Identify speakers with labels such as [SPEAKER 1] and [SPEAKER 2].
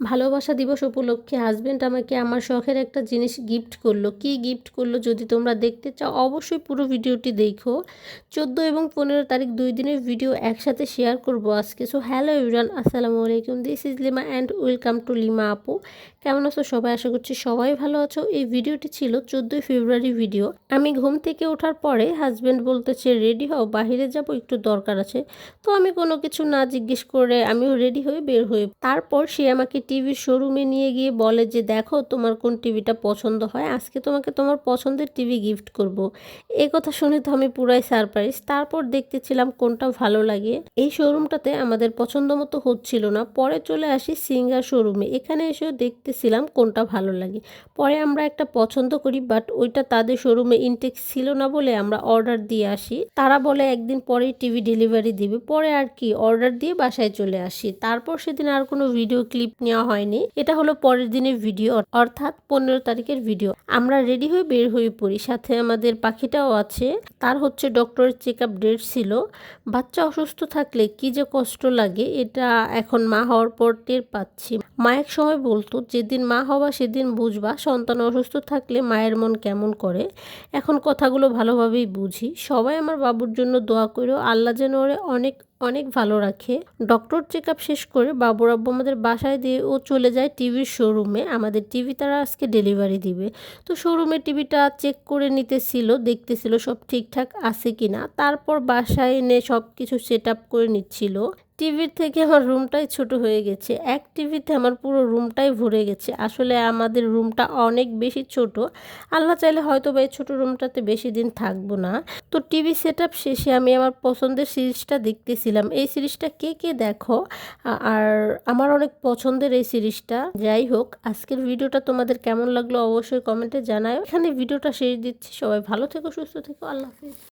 [SPEAKER 1] ভালোবাসা দিবস উপলক্ষে হাজব্যান্ড আমাকে আমার শখের একটা জিনিস গিফট করলো। কি গিফট করলো যদি তোমরা দেখতে চাও অবশ্যই পুরো ভিডিওটি দেখো। 14 এবং 15 তারিখ 2 দিনের ভিডিও একসাথে শেয়ার করব আজকে। সো হ্যালো এভরিওয়ান, আসসালামু আলাইকুম। This is lima and welcome to lima আপু। কেমন আছো সবাই? আশা করছি সবাই ভালো আছো। এই ভিডিওটি ছিল 14 ফেব্রুয়ারি ভিডিও। আমি ঘুম থেকে ওঠার পরে হাজব্যান্ড বলতেছে রেডি হও, বাহিরে যাব, একটু দরকার আছে। তো আমি কোনো কিছু না জিজ্ঞেস করে আমিও রেডি হয়ে বের হই। তারপর সে আমাকে টিভির শোরুমে নিয়ে গিয়ে বলে যে দেখো তোমার কোন টিভিটা পছন্দ হয়, আজকে তোমাকে তোমার পছন্দের টিভি গিফট করব। এই কথা শুনে তো আমি পুরাই সারপ্রাইজ। তারপর দেখতেছিলাম কোনটা ভালো লাগে। এই শোরুমটাতে আমাদের পছন্দ মতো হচ্ছিল না, পরে চলে আসি সিঙ্গার শোরুমে। এখানে এসেও দেখতেছিলাম কোনটা ভালো লাগে। পরে আমরা একটা পছন্দ করি, বাট ওইটা তাদের শোরুমে ইনটেক ছিল না বলে আমরা অর্ডার দিয়ে আসি। তারা বলে একদিন পরেই টিভি ডেলিভারি দিবে। পরে আর কি অর্ডার দিয়ে বাসায় চলে আসি। তারপর সেদিন আর কোনো ভিডিও ক্লিপ নেওয়া হয়নি। এটা হলো পরের দিনের ভিডিও, অর্থাৎ 15 তারিখের ভিডিও। আমরা রেডি হয়ে বের হয়ে পড়ি, সাথে আমাদের পাখিটাও আছে। তার হচ্ছে ডক্টরের চেক আপ ডেট ছিল। বাচ্চা অসুস্থ থাকলে কি যে কষ্ট লাগে এটা এখন মা হওয়ার পর টের পাচ্ছি। মা এক সময় বলতো যেদিন মা হওয়া সেদিন বুঝবা সন্তান অসুস্থ থাকলে মায়ের মন কেমন করে। এখন কথাগুলো ভালোভাবেই বুঝি। সবাই আমার বাবুর জন্য দোয়া করো, আল্লাহ যেন ওরে অনেক অনেক ভালো রাখে। ডক্টর চেক আপ শেষ করে বাবুর আব্বু আমাদের বাসায় দিয়ে ও চলে যায় টিভির শোরুমে। আমাদের টিভি তারা আজকে ডেলিভারি দিবে। তো শোরুমে টিভিটা চেক করে নিতেছিল, দেখতেছিল সব ঠিকঠাক আছে কিনা। তারপর বাসায় এনে সব কিছু সেট আপ করে নিচ্ছিল। টিভির থেকে আমার রুমটাই ছোট হয়ে গেছে। এক টিভিতে আমার পুরো রুমটাই ভরে গেছে। আসলে আমাদের রুমটা অনেক বেশি ছোট। আল্লাহ চাইলে হয়তো বা এই ছোটো রুমটাতে বেশি দিন থাকবো না। তো টিভি সেট আপ শেষে আমি আমার পছন্দের সিরিজটা দেখতেছিলাম। এই সিরিজটা কে কে দেখো, আর আমার অনেক পছন্দের এই সিরিজটা। যাই হোক, আজকের ভিডিওটা তোমাদের কেমন লাগলো অবশ্যই কমেন্টে জানাও। এখানে ভিডিওটা শেষ দিচ্ছি। সবাই ভালো থেকো, সুস্থ থেকো, আল্লাহ হাফিজ।